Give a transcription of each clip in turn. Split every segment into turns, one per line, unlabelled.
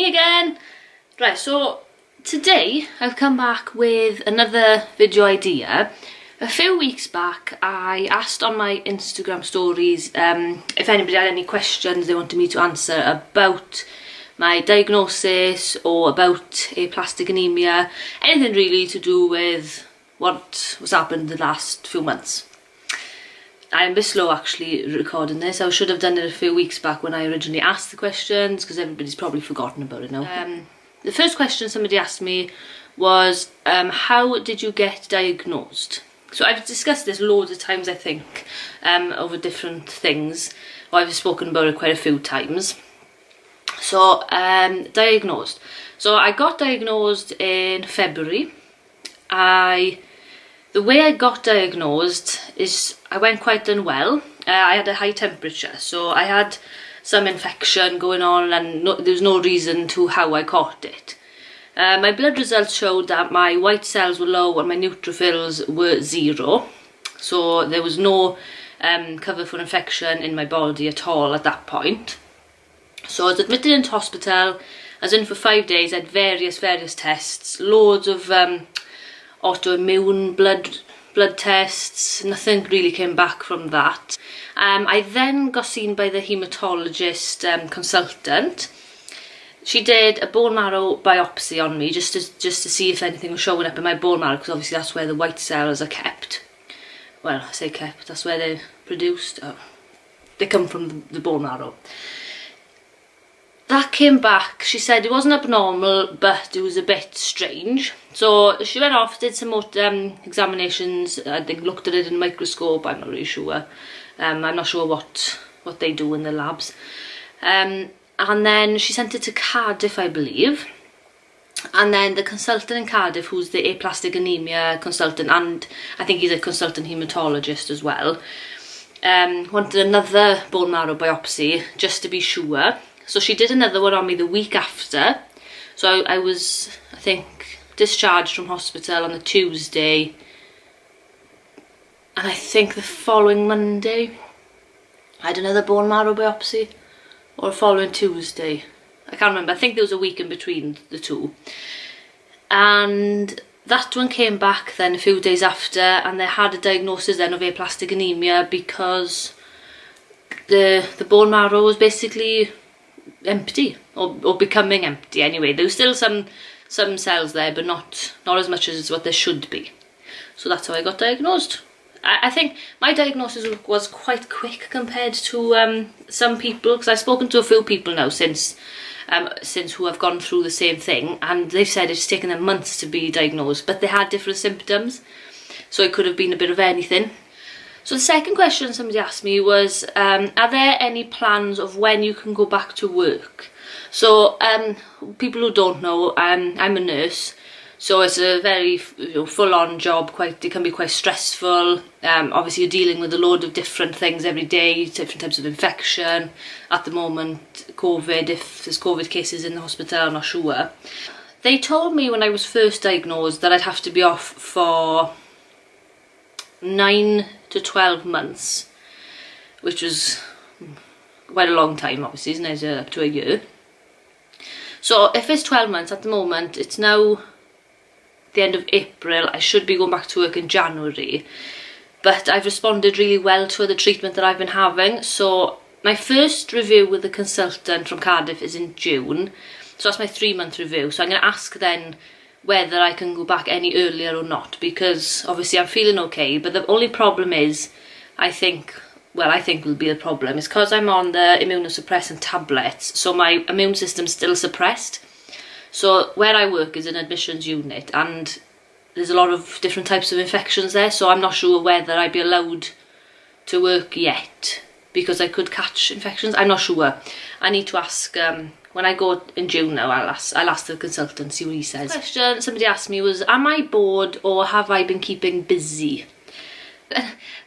again. Right, so today I've come back with another video idea. A few weeks back I asked on my Instagram stories if anybody had any questions they wanted me to answer about my diagnosis or about aplastic anemia, anything really to do with what was happened the last few months. I'm a bit slow actually recording this. I should have done it a few weeks back when I originally asked the questions, because everybody's probably forgotten about it now. The first question somebody asked me was, how did you get diagnosed? So I've discussed this loads of times, I think, over different things. Well, I've spoken about it quite a few times. So, diagnosed. So I got diagnosed in February. The way I got diagnosed is I went quite unwell. I had a high temperature, so I had some infection going on, and there was no reason to how I caught it. My blood results showed that my white cells were low and my neutrophils were 0. So there was no cover for infection in my body at all at that point. So I was admitted into hospital. I was in for 5 days. I had various tests, loads of autoimmune blood tests. Nothing really came back from that. I then got seen by the haematologist consultant. She did a bone marrow biopsy on me just to see if anything was showing up in my bone marrow, because obviously that's where the white cells are kept. Well, I say kept, that's where they're produced. Oh, they come from the bone marrow. That came back. She said it wasn't abnormal, but it was a bit strange. So she went off, did some more examinations. I think looked at it in a microscope. I'm not really sure. I'm not sure what they do in the labs. And then she sent it to Cardiff, I believe. And then the consultant in Cardiff, who's the aplastic anemia consultant, and I think he's a consultant haematologist as well, wanted another bone marrow biopsy just to be sure. So she did another one on me the week after. So I was, I think, discharged from hospital on the Tuesday. And I think the following Monday I had another bone marrow biopsy. Or the following Tuesday. I can't remember. I think there was a week in between the two. And that one came back then a few days after, and they had a diagnosis then of aplastic anemia because the bone marrow was basically empty, or becoming empty anyway. There was still some cells there, but not as much as what there should be. So that's how I got diagnosed. I think my diagnosis was quite quick compared to some people, because I've spoken to a few people now since who have gone through the same thing, and they've said it's taken them months to be diagnosed, but they had different symptoms, so it could have been a bit of anything. So the second question somebody asked me was, are there any plans of when you can go back to work? So people who don't know, I'm a nurse, so it's a very full-on job. It can be quite stressful. Obviously you're dealing with a load of different things every day, different types of infection. At the moment, COVID, if there's COVID cases in the hospital, I'm not sure. They told me when I was first diagnosed that I'd have to be off for 9 to 12 months, which was quite a long time, obviously, isn't it? Up to a year. So if it's 12 months at the moment, it's now the end of April. I should be going back to work in January, but I've responded really well to the treatment that I've been having. So my first review with the consultant from Cardiff is in June, so that's my 3-month review. So I'm going to ask then whether I can go back any earlier or not, because obviously I'm feeling okay, but the only problem is, I think will be the problem, is because I'm on the immunosuppressant tablets, so my immune system's still suppressed. So where I work is an admissions unit, and there's a lot of different types of infections there, so I'm not sure whether I'd be allowed to work yet, because I could catch infections. I'm not sure. I need to ask, when I go in June now, I'll ask the consultant, see what he says. The question somebody asked me was, am I bored or have I been keeping busy?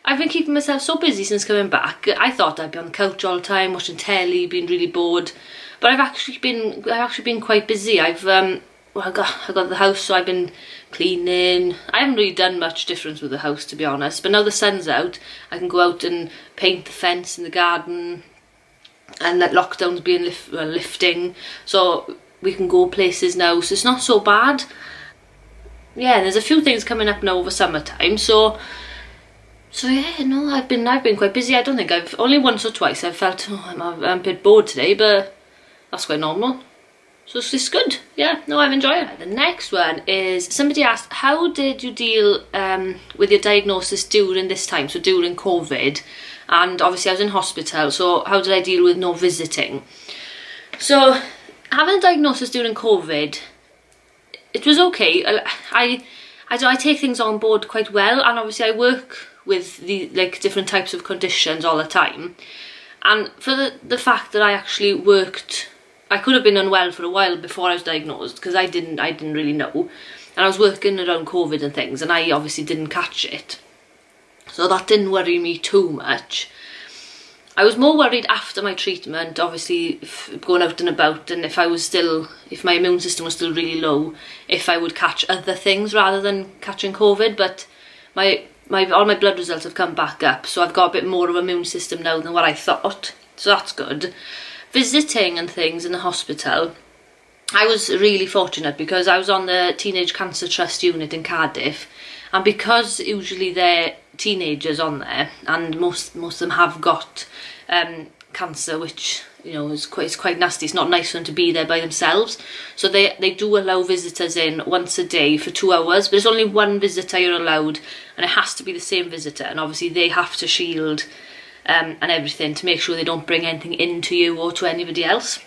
I've been keeping myself so busy since coming back. I thought I'd be on the couch all the time, watching telly, being really bored. But I've actually been quite busy. I got the house, so I've been cleaning. I haven't really done much difference with the house, to be honest. But now the sun's out, I can go out and paint the fence in the garden. And that lockdown's been lifting, so we can go places now, so it's not so bad. Yeah, there's a few things coming up now over summertime, so yeah, no, I've been quite busy. I don't think I've, only once or twice I've felt, oh, I'm a bit bored today, but that's quite normal. So it's good. Yeah, no, I'm enjoying it. The next one is, somebody asked, how did you deal with your diagnosis during this time, so during COVID? And obviously I was in hospital, so how did I deal with no visiting? So having a diagnosis during COVID, it was okay. I take things on board quite well, and obviously I work with the different types of conditions all the time. And for the fact that I actually worked, I could have been unwell for a while before I was diagnosed, because I didn't really know, and I was working around COVID and things, and I obviously didn't catch it, so that didn't worry me too much. I was more worried after my treatment, obviously going out and about, and if my immune system was still really low, if I would catch other things rather than catching COVID. But all my blood results have come back up, so I've got a bit more of an immune system now than what I thought, so that's good. Visiting and things in the hospital, I was really fortunate because I was on the Teenage Cancer Trust unit in Cardiff, and because usually they're teenagers on there, and most of them have got cancer, which, you know, is quite nasty. It's not nice for them to be there by themselves, so they do allow visitors in once a day for 2 hours, but there's only one visitor you're allowed, and it has to be the same visitor, and obviously they have to shield and everything to make sure they don't bring anything into you or to anybody else.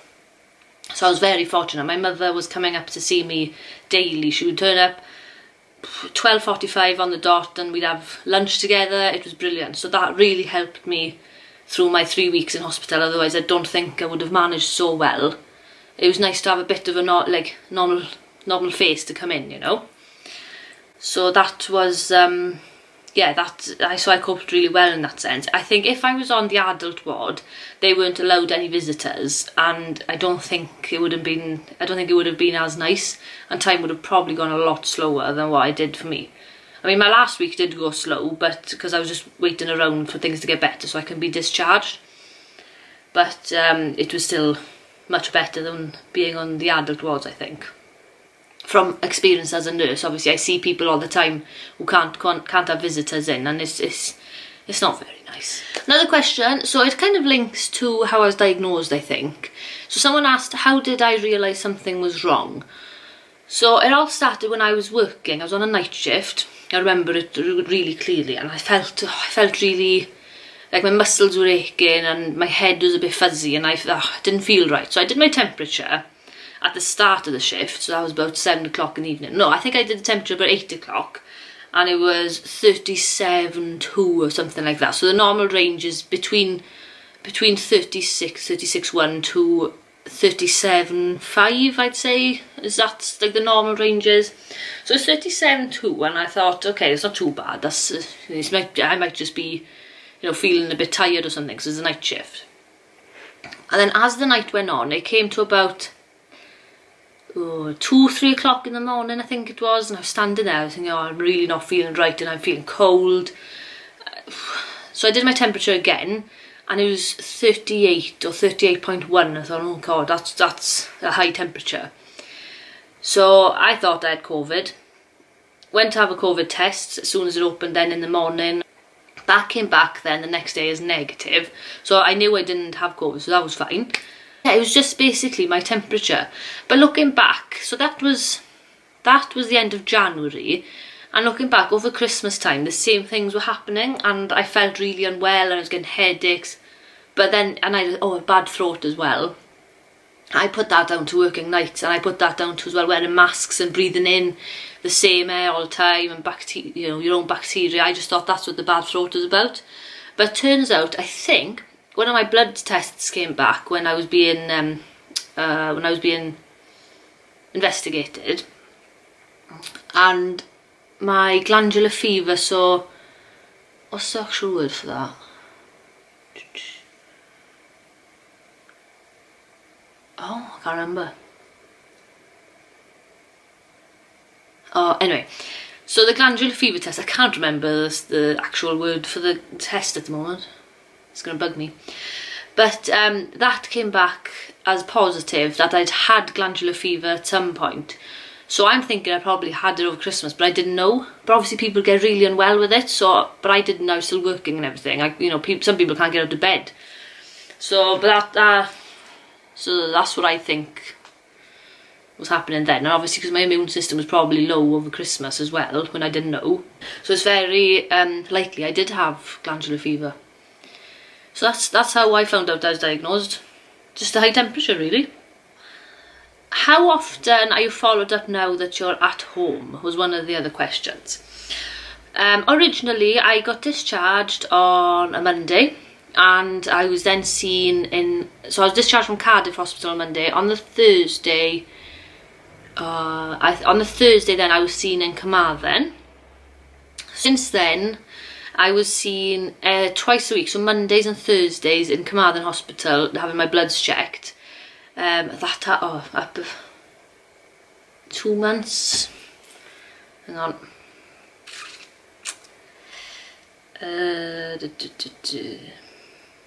So I was very fortunate. My mother was coming up to see me daily. She would turn up 12:45 on the dot, and we'd have lunch together. It was brilliant. So that really helped me through my 3 weeks in hospital. Otherwise I don't think I would have managed so well. It was nice to have a bit of a normal face to come in, you know. So that was yeah, so I coped really well in that sense. I think if I was on the adult ward, they weren't allowed any visitors, and I don't think it would have been as nice, and time would have probably gone a lot slower than what I did for me. I mean, my last week did go slow, but because I was just waiting around for things to get better so I can be discharged. But it was still much better than being on the adult wards, I think. From experience as a nurse, obviously I see people all the time who can't have visitors in, and it's not very nice. Another question, so it kind of links to how I was diagnosed, I think. So someone asked, how did I realise something was wrong? So it all started when I was working. I was on a night shift. I remember it really clearly, and I felt really like my muscles were aching and my head was a bit fuzzy, and I didn't feel right. So I did my temperature at the start of the shift, so that was about 7 o'clock in the evening. No, I think I did the temperature about 8 o'clock, and it was 37.2 or something like that. So the normal range is between 36.1 to 37.5, I'd say. That's like the normal ranges. So it's 37.2, and I thought, okay, it's not too bad. I might just be, you know, feeling a bit tired or something, because it's a night shift. And then as the night went on, it came to about 2-3 o'clock in the morning, I think it was, and I was standing there, I was thinking, oh, I'm really not feeling right, and I'm feeling cold. So I did my temperature again, and it was 38 or 38.1. I thought, oh god, that's a high temperature. So I thought I had COVID. Went to have a COVID test as soon as it opened then in the morning. That came back then the next day as negative. So I knew I didn't have COVID, so that was fine. Yeah, it was just basically my temperature. But looking back, so that was the end of January, and looking back over Christmas time, the same things were happening, and I felt really unwell, and I was getting headaches, but then, and I a bad throat as well. I put that down to working nights, and I put that down to as well wearing masks and breathing in the same air all the time, and you know, your own bacteria. I just thought that's what the bad throat was about. But turns out, I think, one of my blood tests came back when I was being investigated, and my glandular fever. So, what's the actual word for that? Oh, I can't remember. Oh, anyway, so the glandular fever test. I can't remember the actual word for the test at the moment. It's going to bug me. But that came back, as positive that I'd had glandular fever at some point. So I'm thinking I probably had it over Christmas, but I didn't know. But obviously people get really unwell with it, so, but I didn't know. I was still working and everything. You know, some people can't get out of bed. So, but so that's what I think was happening then. And obviously because my immune system was probably low over Christmas as well, when I didn't know. So it's very likely I did have glandular fever. So that's how I found out I was diagnosed. Just a high temperature, really. How often are you followed up now that you're at home, was one of the other questions. Originally, I got discharged on a Monday, and I was then seen in... So I was discharged from Cardiff Hospital on Monday. On the Thursday... on the Thursday then, I was seen in Carmarthen. Since then, I was seen twice a week, so Mondays and Thursdays in Carmarthen Hospital, having my bloods checked. 2 months. Hang on.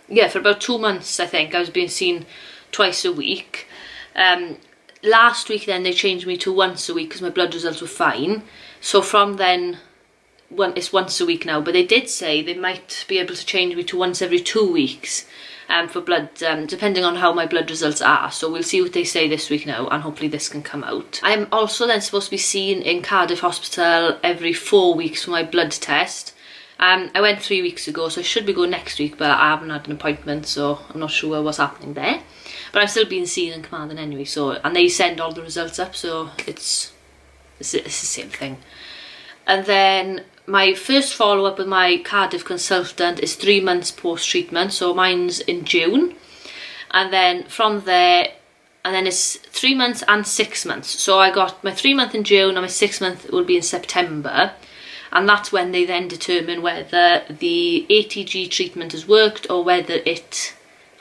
Yeah, for about 2 months I think I was being seen twice a week. Last week then they changed me to once a week because my blood results were fine. So from then, it's once a week now, but they did say they might be able to change me to once every 2 weeks for blood, depending on how my blood results are. So we'll see what they say this week now, and hopefully this can come out. I'm also then supposed to be seen in Cardiff Hospital every 4 weeks for my blood test. I went 3 weeks ago, so I should be going next week, but I haven't had an appointment, so I'm not sure what's happening there. But I'm still being seen in Carmarthen anyway, so, and they send all the results up, so it's the same thing. And then my first follow-up with my Cardiff consultant is 3 months post-treatment, so mine's in June. And then from there, and then it's 3 months and 6 months. So I got my 3 month in June and my 6 month will be in September. And that's when they then determine whether the ATG treatment has worked or whether it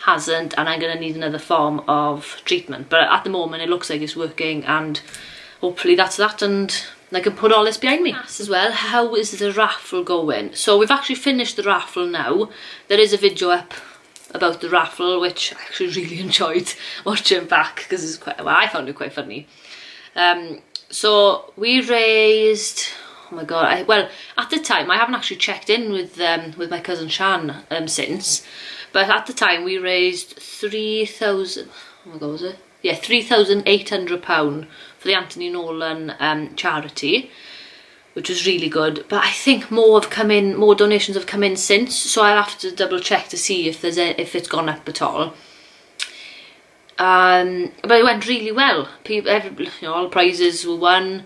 hasn't, and I'm going to need another form of treatment. But at the moment it looks like it's working, and hopefully that's that, and I can put all this behind me. As well, how is the raffle going? So we've actually finished the raffle now. There is a video up about the raffle, which I actually really enjoyed watching back, because it's quite, well, I found it quite funny. So we raised... Oh my god, well, at the time, I haven't actually checked in with my cousin Shan since, but at the time we raised 3,000, oh my god, was it? Yeah, £3,800 for the Anthony Nolan charity, which was really good. But I think more donations have come in since, so I'll have to double check to see if it's gone up at all. But it went really well. All the prizes were won.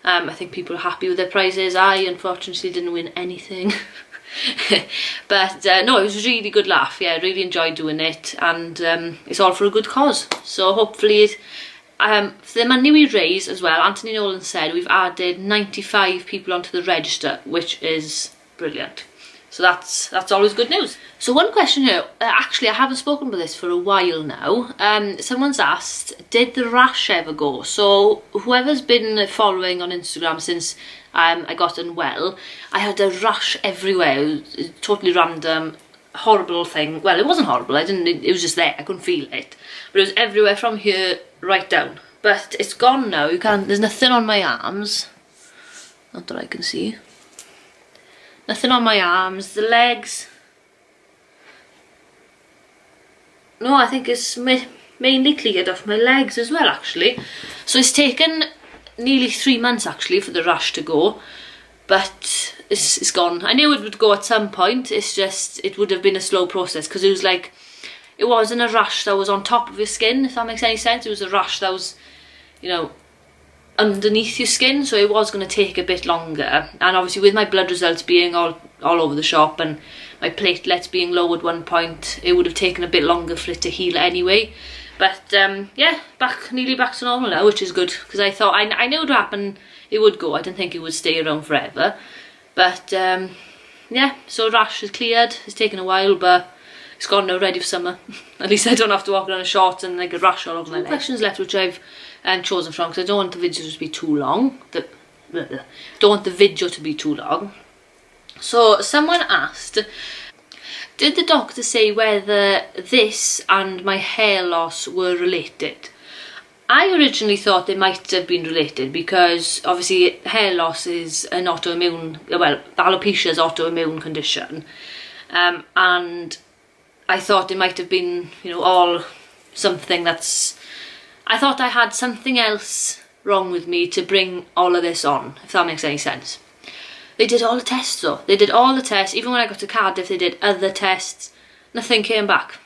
I think people are happy with their prizes. I unfortunately didn't win anything. But no, it was a really good laugh. Yeah, I really enjoyed doing it, and it's all for a good cause. So hopefully, for the money we raise as well, Anthony Nolan said we've added 95 people onto the register, which is brilliant. So that's always good news. So one question here, actually I haven't spoken about this for a while now. Someone's asked, did the rash ever go? So whoever's been following on Instagram since I got unwell, I had a rash everywhere. It was totally random, horrible thing. Well, it wasn't horrible, it was just there, I couldn't feel it. But it was everywhere from here right down. But it's gone now, there's nothing on my arms. Not that I can see. Nothing on my arms, the legs. No, I think it's mainly cleared off my legs as well, actually. So it's taken nearly 3 months actually for the rash to go, but it's gone. I knew it would go at some point. It's just, it would have been a slow process, because it was like, it wasn't a rash that was on top of your skin, if that makes any sense. It was a rash that was, you know, underneath your skin, so it was going to take a bit longer. And obviously with my blood results being all over the shop and my platelets being low at one point, it would have taken a bit longer for it to heal anyway. But yeah, nearly back to normal now, which is good, because I thought, I knew it would happen, it would go. I didn't think it would stay around forever. But yeah, so rash is cleared. It's taken a while, but it's gone now, ready for summer. At least I don't have to walk around in shorts and like a rash all over my legs. Questions left which I've chosen from, because I don't want the video to be too long. Don't want the video to be too long. So someone asked, Did the doctor say whether this and my hair loss were related? I originally thought they might have been related because obviously hair loss is an autoimmune, well, alopecia is autoimmune condition, and I thought it might have been, you know, all something that's, I thought I had something else wrong with me to bring all of this on, if that makes any sense. They did all the tests though. They did all the tests. Even when I got to Cardiff, they did other tests. Nothing came back.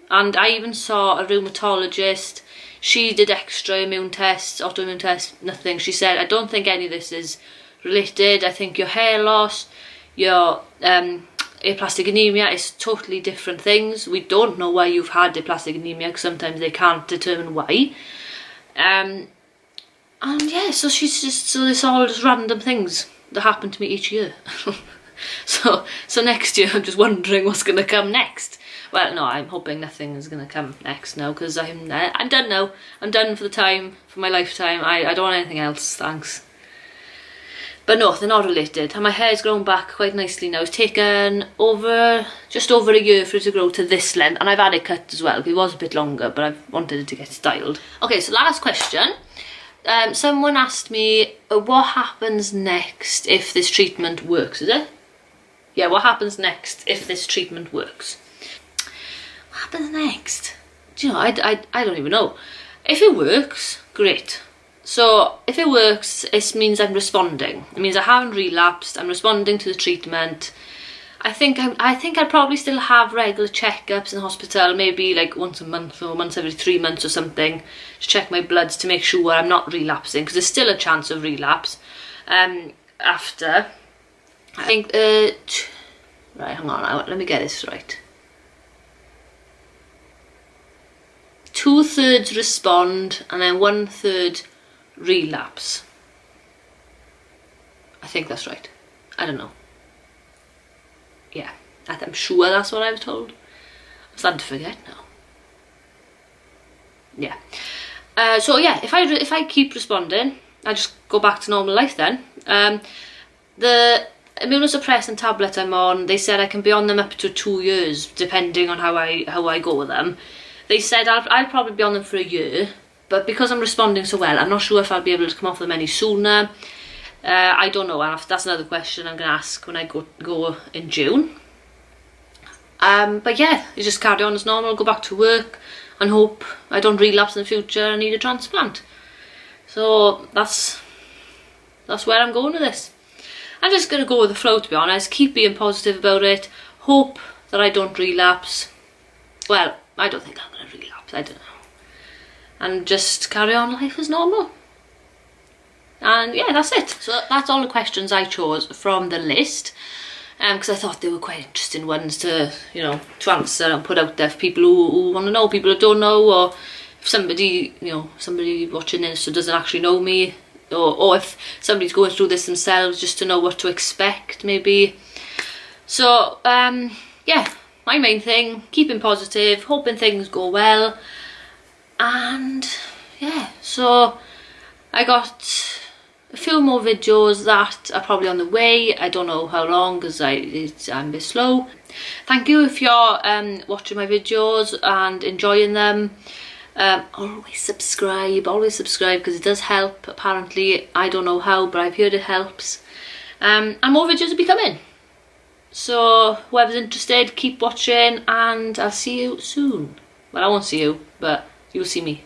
And I even saw a rheumatologist. She did extra immune tests, autoimmune tests, nothing. She said, I don't think any of this is related. I think your hair loss, your aplastic anemia is totally different things. We don't know why you've had aplastic anemia because sometimes they can't determine why. And yeah, so she's just, so it's all just random things that happen to me each year. so next year I'm just wondering what's going to come next. Well, no, I'm hoping nothing is going to come next now because I'm done now. I'm done for the time, for my lifetime. I don't want anything else, thanks. But no, they're not related. And my hair's grown back quite nicely now. It's taken just over a year for it to grow to this length. And I've had it cut as well. It was a bit longer, but I've wanted it to get styled. Okay, so last question. Someone asked me, what happens next if this treatment works, is it? Yeah, what happens next if this treatment works? What happens next? Do you know, I don't even know. If it works, great. So if it works, it means I'm responding. It means I haven't relapsed, I'm responding to the treatment. I think I'd probably still have regular checkups in the hospital, maybe like once a month or once every 3 months or something, to check my bloods to make sure I'm not relapsing, because there's still a chance of relapse after. I think, right, hang on, let me get this right. 2/3 respond and then 1/3 relapse. I think that's right. I don't know. Yeah, I'm sure that's what I was told. I'm starting to forget now. Yeah. So yeah, if I keep responding, I just go back to normal life then. The immunosuppressant tablet I'm on, they said I can be on them up to 2 years, depending on how I go with them. They said I'll probably be on them for a year, but because I'm responding so well, I'm not sure if I'll be able to come off them any sooner. I don't know, that's another question I'm going to ask when I go in June. But yeah, you just carry on as normal, go back to work and hope I don't relapse in the future and need a transplant. So that's where I'm going with this. I'm just going to go with the flow, to be honest, keep being positive about it, hope that I don't relapse. Well, I don't think I'm going to relapse, I don't know. And just carry on life as normal. And yeah, that's it. So that's all the questions I chose from the list, because I thought they were quite interesting ones to, you know, to answer and put out there for people who want to know, people who don't know, or if somebody, you know, somebody watching this who doesn't actually know me, or if somebody's going through this themselves, just to know what to expect, maybe. So yeah, my main thing, keeping positive, hoping things go well, and yeah, so I got a few more videos that are probably on the way. I don't know how long because I'm a bit slow. Thank you if you're watching my videos and enjoying them. Always subscribe because it does help, apparently. I don't know how, but I've heard it helps. And more videos will be coming. So whoever's interested, keep watching and I'll see you soon. Well, I won't see you, but you'll see me.